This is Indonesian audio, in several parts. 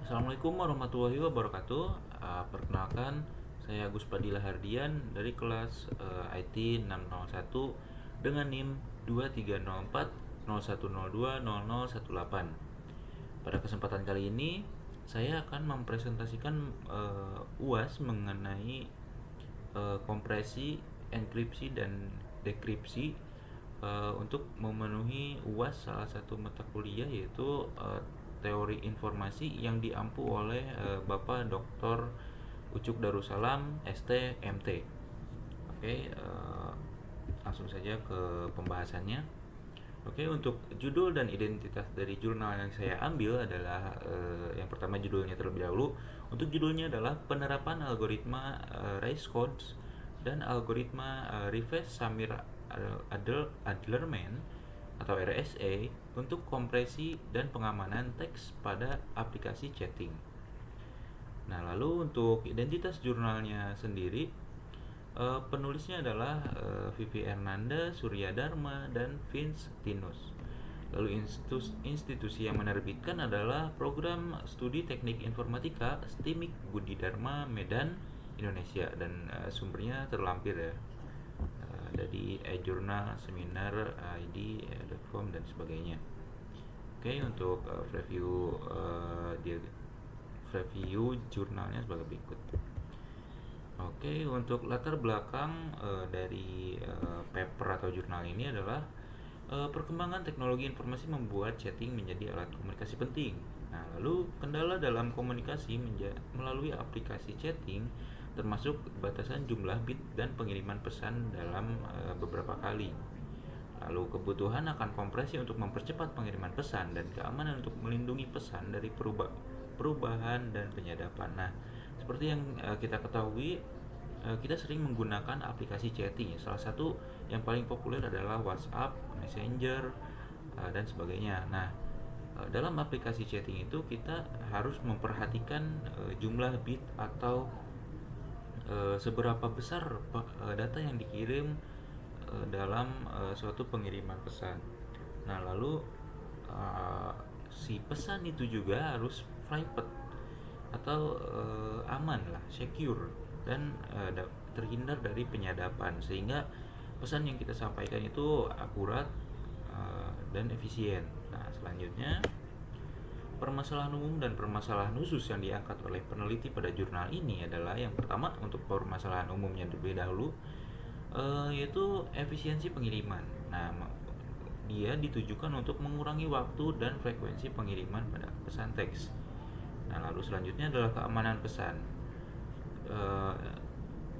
Assalamualaikum warahmatullahi wabarakatuh. Perkenalkan, saya Agus Padilla Hardian dari kelas IT 601 dengan NIM 230401020018. Pada kesempatan kali ini, saya akan mempresentasikan UAS mengenai kompresi, enkripsi, dan dekripsi untuk memenuhi UAS salah satu mata kuliah, yaitu teori informasi yang diampu oleh Bapak Dr. Ucuk Darussalam ST MT. Oke, langsung saja ke pembahasannya. Oke, untuk judul dan identitas dari jurnal yang saya ambil adalah yang pertama, judulnya terlebih dahulu. Untuk judulnya adalah penerapan algoritma Rice Codes dan algoritma Reverse Samir Adlerman atau RSA untuk kompresi dan pengamanan teks pada aplikasi chatting. Nah, lalu untuk identitas jurnalnya sendiri, penulisnya adalah Vivi Ernanda, Surya Dharma, dan Vince Tinus. Lalu institusi yang menerbitkan adalah Program Studi Teknik Informatika STIMIK Budi Dharma, Medan, Indonesia, dan sumbernya terlampir ya, dari e-jurnal, seminar, id.com, dan sebagainya. Oke, untuk review jurnalnya sebagai berikut. Oke, untuk latar belakang dari paper atau jurnal ini adalah perkembangan teknologi informasi membuat chatting menjadi alat komunikasi penting. Nah, lalu kendala dalam komunikasi melalui aplikasi chatting termasuk batasan jumlah bit dan pengiriman pesan dalam beberapa kali. Lalu kebutuhan akan kompresi untuk mempercepat pengiriman pesan dan keamanan untuk melindungi pesan dari perubahan dan penyadapan. Nah, seperti yang kita ketahui, kita sering menggunakan aplikasi chatting. Salah satu yang paling populer adalah WhatsApp, Messenger, dan sebagainya. Nah, dalam aplikasi chatting itu kita harus memperhatikan jumlah bit atau seberapa besar data yang dikirim dalam suatu pengiriman pesan. Nah, lalu si pesan itu juga harus private atau aman lah, secure, dan terhindar dari penyadapan, sehingga pesan yang kita sampaikan itu akurat dan efisien. Nah, selanjutnya, permasalahan umum dan permasalahan khusus yang diangkat oleh peneliti pada jurnal ini adalah yang pertama, untuk permasalahan umumnya terlebih dahulu, yaitu efisiensi pengiriman. Nah, dia ditujukan untuk mengurangi waktu dan frekuensi pengiriman pada pesan teks. Nah, lalu selanjutnya adalah keamanan pesan,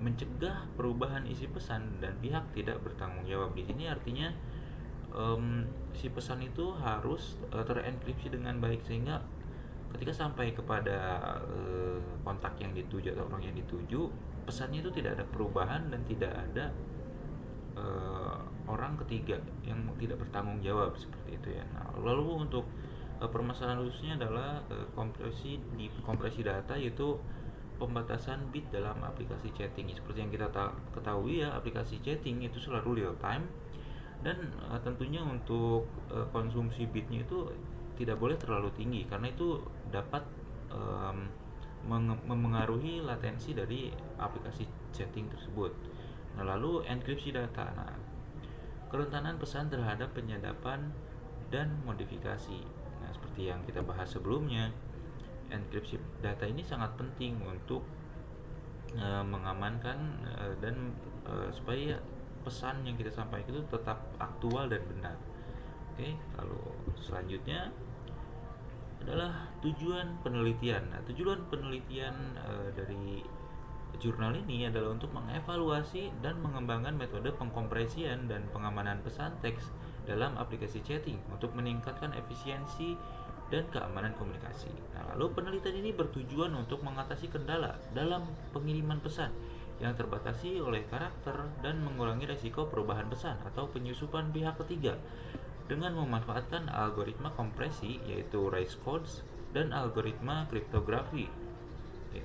mencegah perubahan isi pesan dan pihak tidak bertanggung jawab. Di sini artinya si pesan itu harus terenkripsi dengan baik, sehingga ketika sampai kepada kontak yang dituju atau orang yang dituju, pesannya itu tidak ada perubahan dan tidak ada orang ketiga yang tidak bertanggung jawab, seperti itu ya. Nah, lalu untuk permasalahan khususnya adalah kompresi data, yaitu pembatasan bit dalam aplikasi chatting. Seperti yang kita ketahui ya, aplikasi chatting itu selalu real time, dan tentunya untuk konsumsi bitnya itu tidak boleh terlalu tinggi, karena itu dapat memengaruhi latensi dari aplikasi chatting tersebut. Nah, lalu enkripsi data. Nah, kerentanan pesan terhadap penyadapan dan modifikasi. Nah, seperti yang kita bahas sebelumnya, enkripsi data ini sangat penting untuk mengamankan dan supaya pesan yang kita sampaikan itu tetap aktual dan benar. Oke, lalu selanjutnya adalah tujuan penelitian. Nah, tujuan penelitian dari jurnal ini adalah untuk mengevaluasi dan mengembangkan metode pengkompresian dan pengamanan pesan teks dalam aplikasi chatting untuk meningkatkan efisiensi dan keamanan komunikasi. Nah, lalu penelitian ini bertujuan untuk mengatasi kendala dalam pengiriman pesan yang terbatasi oleh karakter dan mengurangi resiko perubahan pesan atau penyusupan pihak ketiga dengan memanfaatkan algoritma kompresi, yaitu Rice Codes, dan algoritma kriptografi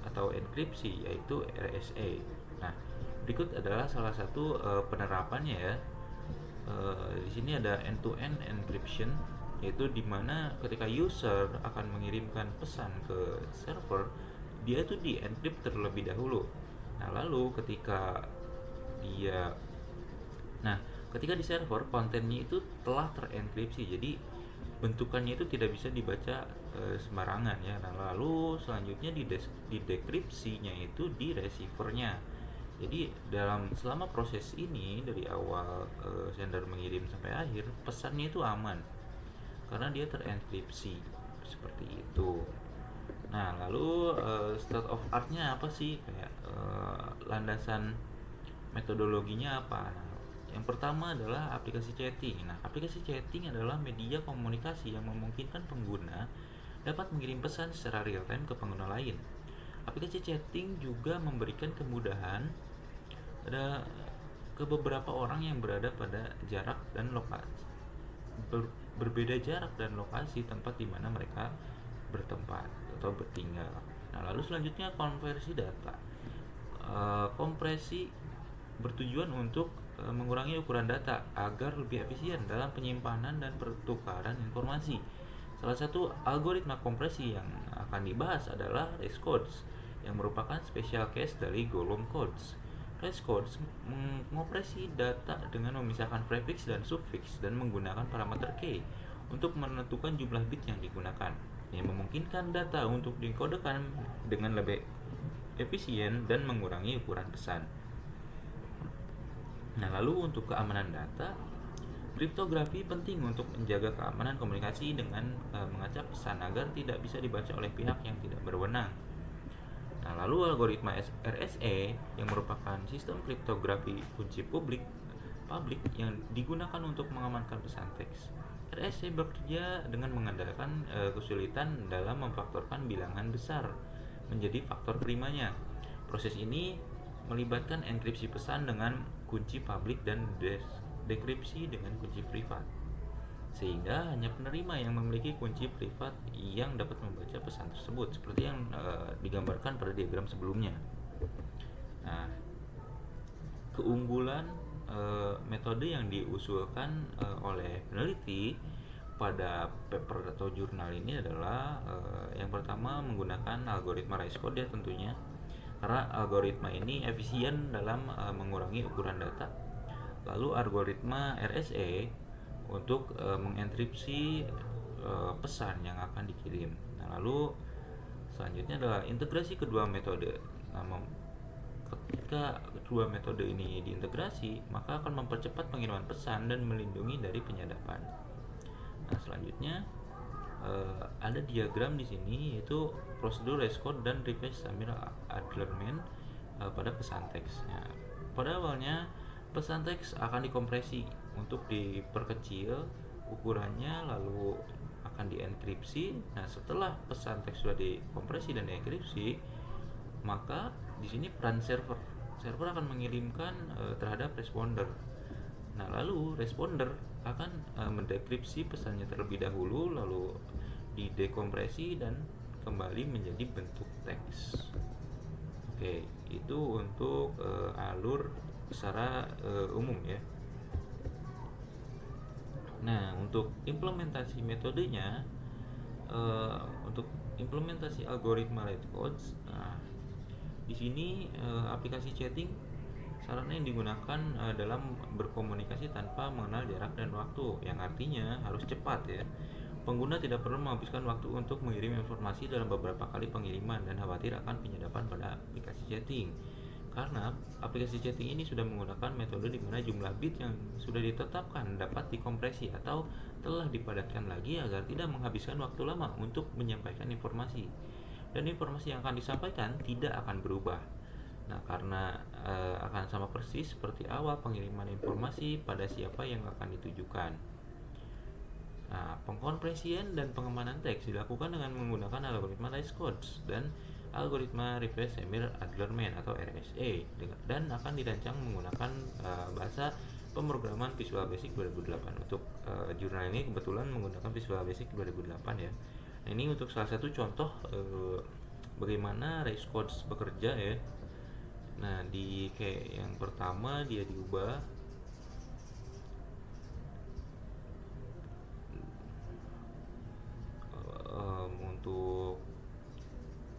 atau enkripsi, yaitu RSA. Nah, berikut adalah salah satu penerapannya ya. Di sini ada end-to-end encryption yaitu dimana ketika user akan mengirimkan pesan ke server, dia itu di encrypt terlebih dahulu. Nah lalu dia nah ketika di server kontennya itu telah terenkripsi, jadi bentukannya itu tidak bisa dibaca sembarangan ya. Nah lalu selanjutnya di dekripsinya itu di receivernya. Jadi selama proses ini dari awal sender mengirim sampai akhir, pesannya itu aman karena dia terenkripsi seperti itu. Nah, lalu state of art-nya apa sih? Kayak landasan metodologinya apa? Nah, yang pertama adalah aplikasi chatting. Nah, aplikasi chatting adalah media komunikasi yang memungkinkan pengguna dapat mengirim pesan secara real time ke pengguna lain. Aplikasi chatting juga memberikan kemudahan ada ke beberapa orang yang berada pada jarak dan lokasi berbeda jarak dan lokasi tempat di mana mereka bertempat atau bertinggal. Nah, lalu selanjutnya konversi data. Kompresi bertujuan untuk mengurangi ukuran data agar lebih efisien dalam penyimpanan dan pertukaran informasi. Salah satu algoritma kompresi yang akan dibahas adalah race codes, yang merupakan special case dari Golem codes. Race codes mengoperasi data dengan memisahkan prefix dan suffix dan menggunakan parameter key untuk menentukan jumlah bit yang digunakan, yang memungkinkan data untuk dikodekan dengan lebih efisien dan mengurangi ukuran pesan. Nah, lalu untuk keamanan data, kriptografi penting untuk menjaga keamanan komunikasi dengan mengacak pesan agar tidak bisa dibaca oleh pihak yang tidak berwenang. Nah, lalu algoritma RSA yang merupakan sistem kriptografi kunci publik yang digunakan untuk mengamankan pesan teks. RSA bekerja dengan mengandalkan kesulitan dalam memfaktorkan bilangan besar menjadi faktor primanya. Proses ini melibatkan enkripsi pesan dengan kunci publik dan dekripsi dengan kunci privat, sehingga hanya penerima yang memiliki kunci privat yang dapat membaca pesan tersebut, seperti yang digambarkan pada diagram sebelumnya. Nah, keunggulan metode yang diusulkan oleh peneliti pada paper atau jurnal ini adalah yang pertama menggunakan algoritma race code ya tentunya, karena algoritma ini efisien dalam mengurangi ukuran data. Lalu algoritma RSA untuk mengenkripsi pesan yang akan dikirim. Nah, lalu selanjutnya adalah integrasi kedua metode. Nah, ketika kedua metode ini diintegrasi, maka akan mempercepat pengiriman pesan dan melindungi dari penyadapan. Nah, selanjutnya ada diagram di sini yaitu prosedur race code dan reverse Samir-Adlerman pada pesan teks. Nah, pada awalnya pesan teks akan dikompresi untuk diperkecil ukurannya, lalu akan dienkripsi. Nah, setelah pesan teks sudah dikompresi dan dienkripsi, maka di sini peran server akan mengirimkan terhadap responder. Nah, lalu responder akan mendekripsi pesannya terlebih dahulu, lalu didekompresi dan kembali menjadi bentuk teks. Oke, itu untuk alur secara umum ya. Nah, untuk implementasi metodenya, untuk implementasi algoritma race codes, di sini aplikasi chatting sarana yang digunakan dalam berkomunikasi tanpa mengenal jarak dan waktu, yang artinya harus cepat ya. Pengguna tidak perlu menghabiskan waktu untuk mengirim informasi dalam beberapa kali pengiriman dan khawatir akan penyadapan pada aplikasi chatting. Karena aplikasi chatting ini sudah menggunakan metode di mana jumlah bit yang sudah ditetapkan dapat dikompresi atau telah dipadatkan lagi agar tidak menghabiskan waktu lama untuk menyampaikan informasi. Dan informasi yang akan disampaikan tidak akan berubah. Nah, karena akan sama persis seperti awal pengiriman informasi pada siapa yang akan ditujukan. Nah, pengkompresian dan pengemanan teks dilakukan dengan menggunakan algoritma race codes dan algoritma reverse Samir-Adlerman atau RSA, dan akan dirancang menggunakan bahasa pemrograman Visual Basic 2008. Untuk jurnal ini kebetulan menggunakan Visual Basic 2008 ya. Nah, ini untuk salah satu contoh bagaimana race codes bekerja ya. Nah, di kayak yang pertama dia diubah untuk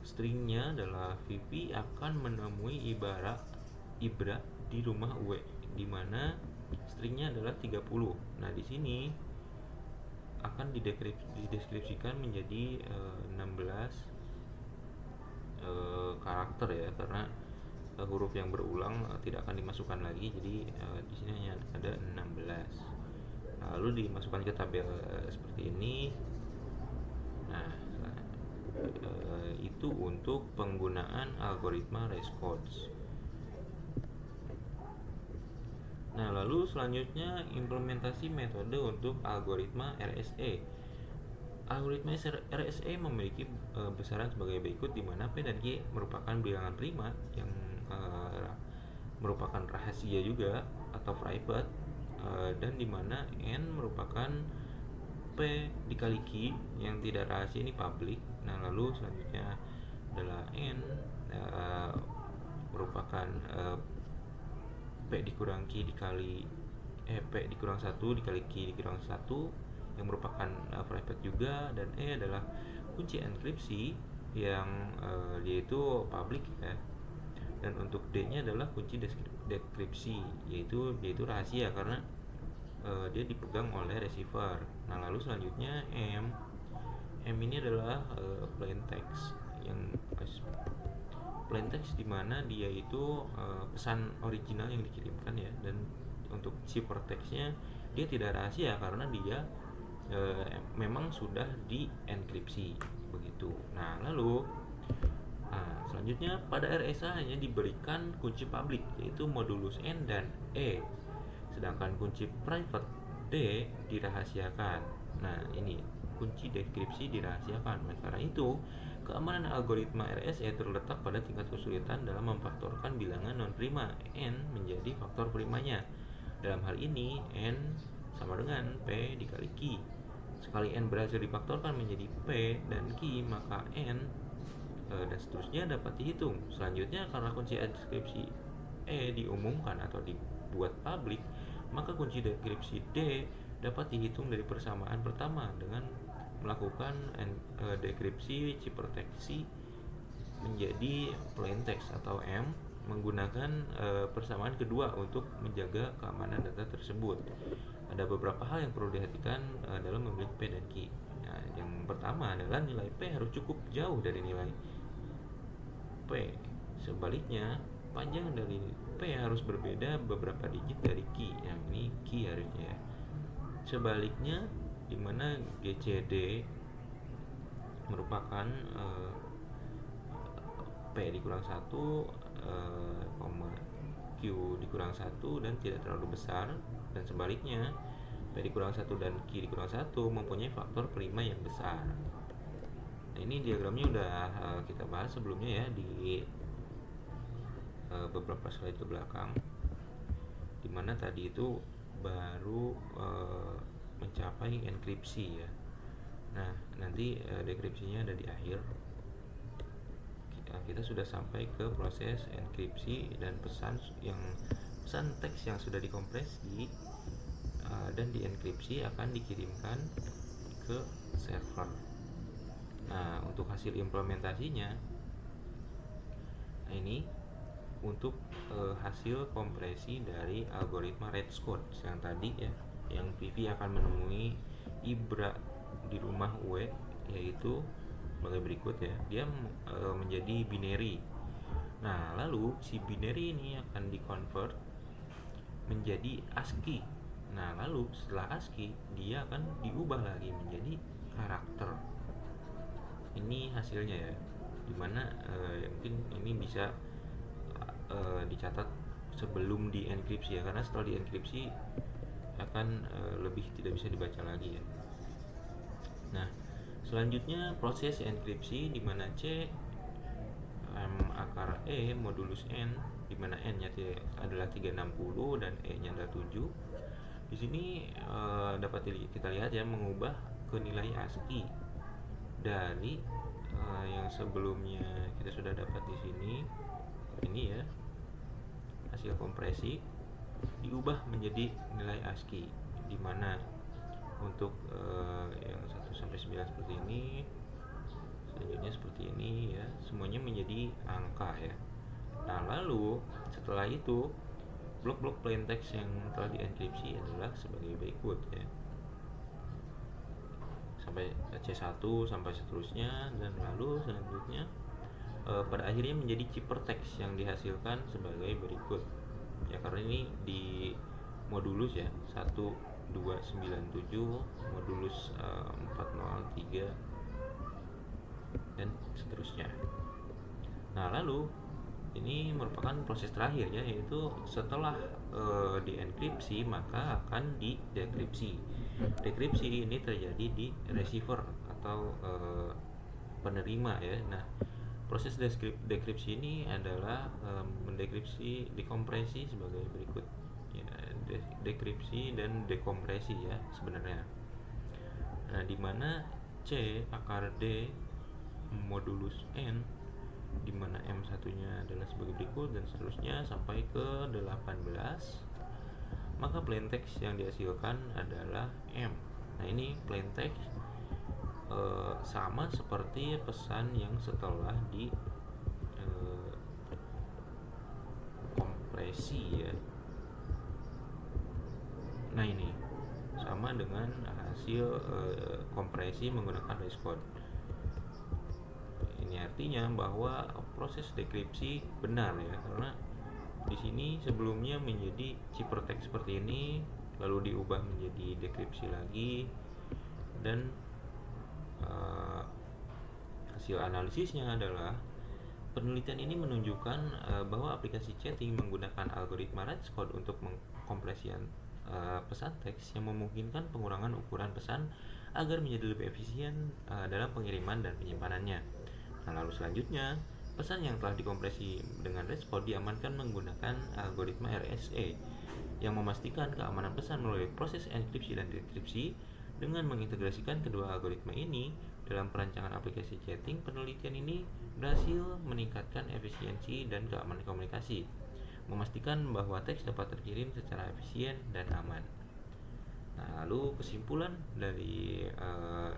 stringnya adalah VP akan menemui Ibra di rumah W, di mana stringnya adalah 30. Nah, di sini akan dideskripsikan menjadi 16 karakter ya, karena huruf yang berulang tidak akan dimasukkan lagi. Jadi di sini hanya ada 16. Lalu dimasukkan ke tabel seperti ini. Nah, itu untuk penggunaan algoritma response. Nah, lalu selanjutnya implementasi metode untuk algoritma RSA. Algoritma RSA memiliki besaran sebagai berikut, di mana P dan Q merupakan bilangan prima yang merupakan rahasia juga atau private, dan di mana N merupakan P dikali Q yang tidak rahasia, ini public. Nah, lalu selanjutnya adalah N merupakan P dikurang Q dikali P dikurang 1 dikali Q dikurang 1 yang merupakan private juga, dan E adalah kunci enkripsi yang dia itu public ya. Dan untuk D-nya adalah kunci dekripsi, yaitu dia itu rahasia karena dia dipegang oleh receiver. Nah, lalu selanjutnya M ini adalah plain text, yang plain text dimana dia itu pesan original yang dikirimkan ya. Dan untuk ciphertextnya dia tidak rahasia karena dia memang sudah dienkripsi begitu. Nah, lalu selanjutnya pada RSA hanya diberikan kunci public, yaitu modulus N dan E, sedangkan kunci private D dirahasiakan. Nah, ini kunci dekripsi dirahasiakan. Nah, karena itu keamanan algoritma RSA terletak pada tingkat kesulitan dalam memfaktorkan bilangan non prima N menjadi faktor primanya. Dalam hal ini N sama dengan P dikali Q. Sekali N berhasil difaktorkan menjadi P dan Q, maka N dan seterusnya dapat dihitung. Selanjutnya, karena kunci deskripsi E diumumkan atau dibuat public, maka kunci dekripsi D dapat dihitung dari persamaan pertama dengan melakukan dekripsi ciphertext menjadi plain text atau M menggunakan persamaan kedua untuk menjaga keamanan data tersebut. Ada beberapa hal yang perlu diperhatikan dalam memilih P dan Q. Nah, yang pertama adalah nilai P harus cukup jauh dari nilai P. Sebaliknya, panjang dari P harus berbeda beberapa digit dari Q. Yang ini Q harusnya ya. Sebaliknya, di mana GCD merupakan P dikurang 1, Q dikurang 1 dan tidak terlalu besar, dan sebaliknya P dikurang 1 dan Q dikurang 1 mempunyai faktor prima yang besar. Nah, ini diagramnya udah kita bahas sebelumnya ya di beberapa slide ke belakang, dimana tadi itu baru mencapai enkripsi ya. Nah, nanti dekripsinya ada di akhir. Kita sudah sampai ke proses enkripsi dan pesan teks yang sudah dikompresi dan dienkripsi akan dikirimkan ke server. Nah, untuk hasil implementasinya, ini untuk hasil kompresi dari algoritma Redscode yang tadi ya, yang PV akan menemui Ibra di rumah W, yaitu sebagai berikut ya. Dia menjadi binary. Nah, lalu si binary ini akan dikonvert menjadi ASCII. Nah, lalu setelah ASCII dia akan diubah lagi menjadi karakter. Ini hasilnya ya, dimana mungkin ini bisa dicatat sebelum dienkripsi ya, karena setelah dienkripsi akan lebih tidak bisa dibaca lagi ya. Nah, selanjutnya proses enkripsi, di mana C akar E modulus N, di mana N-nya adalah 360 dan E-nya adalah 7. Di sini dapat kita lihat ya, mengubah ke nilai ASCII dari yang sebelumnya kita sudah dapat di sini. Ini ya hasil kompresi diubah menjadi nilai ASCII, di mana untuk yang 1 sampai 9 seperti ini, Selanjutnya seperti ini ya, semuanya menjadi angka ya. Nah, lalu setelah itu blok-blok plain text yang telah dienkripsi adalah sebagai berikut ya. Sampai C1 sampai seterusnya, dan lalu selanjutnya pada akhirnya menjadi ciphertext yang dihasilkan sebagai berikut. Ya, karena ini di modulus ya, 1297 modulus 403 dan seterusnya. Nah, lalu ini merupakan proses terakhir ya, yaitu setelah dienkripsi maka akan didekripsi. Dekripsi ini terjadi di receiver atau penerima ya. Nah, proses dekripsi ini adalah mendekripsi dekompresi sebagai berikut ya, dekripsi dan dekompresi ya sebenarnya. Nah, di mana C akar D modulus N, di mana M satunya adalah sebagai berikut dan seterusnya sampai ke 18, maka plain text yang dihasilkan adalah M. Nah, ini plain text sama seperti pesan yang setelah di kompresi ya. Nah, ini sama dengan hasil kompresi menggunakan Hash code. Ini artinya bahwa proses dekripsi benar ya, karena di sini sebelumnya menjadi ciphertext seperti ini, lalu diubah menjadi dekripsi lagi, dan hasil analisisnya adalah penelitian ini menunjukkan bahwa aplikasi chatting menggunakan algoritma Rage code untuk mengkompresian pesan teks yang memungkinkan pengurangan ukuran pesan agar menjadi lebih efisien dalam pengiriman dan penyimpanannya. Nah, lalu selanjutnya, pesan yang telah dikompresi dengan Rage code diamankan menggunakan algoritma RSA yang memastikan keamanan pesan melalui proses enkripsi dan dekripsi. Dengan mengintegrasikan kedua algoritma ini dalam perancangan aplikasi chatting, penelitian ini berhasil meningkatkan efisiensi dan keamanan komunikasi, memastikan bahwa teks dapat terkirim secara efisien dan aman. Nah, lalu kesimpulan dari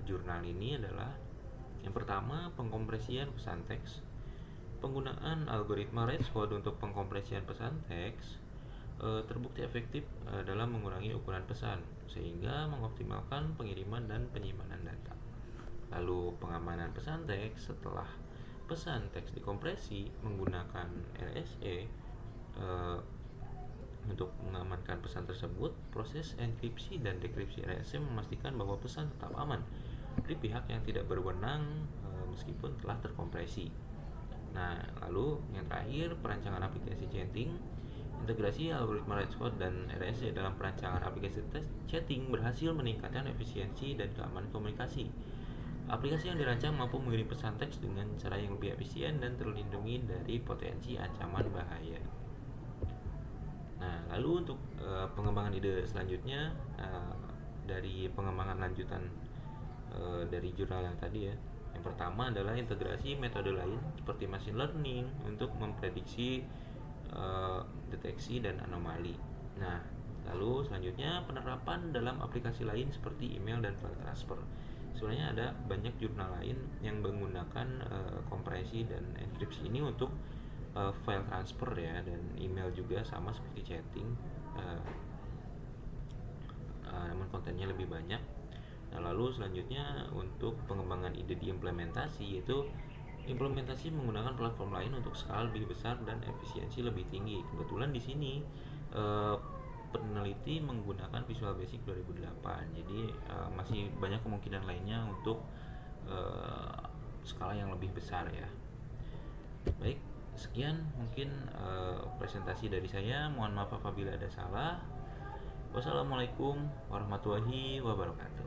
jurnal ini adalah yang pertama, pengkompresian pesan teks. Penggunaan algoritma Rage code untuk pengkompresian pesan teks terbukti efektif dalam mengurangi ukuran pesan sehingga mengoptimalkan pengiriman dan penyimpanan data. Lalu pengamanan pesan teks setelah pesan teks dikompresi menggunakan RSA untuk mengamankan pesan tersebut, proses enkripsi dan dekripsi RSA memastikan bahwa pesan tetap aman dari pihak yang tidak berwenang meskipun telah terkompresi. Nah, lalu yang terakhir, perancangan aplikasi chatting. Integrasi algoritma Rage code dan RSA dalam perancangan aplikasi chatting berhasil meningkatkan efisiensi dan keamanan komunikasi. Aplikasi yang dirancang mampu mengirim pesan teks dengan cara yang lebih efisien dan terlindungi dari potensi ancaman bahaya. Nah, lalu untuk pengembangan ide selanjutnya dari pengembangan lanjutan dari jurnal yang tadi ya. Yang pertama adalah integrasi metode lain seperti machine learning untuk memprediksi deteksi dan anomali. Nah, lalu selanjutnya penerapan dalam aplikasi lain seperti email dan file transfer. Sebenarnya ada banyak jurnal lain yang menggunakan kompresi dan enkripsi ini untuk file transfer ya, dan email juga sama seperti chatting, namun kontennya lebih banyak. Nah, lalu selanjutnya untuk pengembangan ide di implementasi, yaitu implementasi menggunakan platform lain untuk skala lebih besar dan efisiensi lebih tinggi. Kebetulan di sini peneliti menggunakan Visual Basic 2008, jadi masih banyak kemungkinan lainnya untuk skala yang lebih besar ya. Baik, sekian mungkin presentasi dari saya. Mohon maaf apabila ada salah. Wassalamualaikum warahmatullahi wabarakatuh.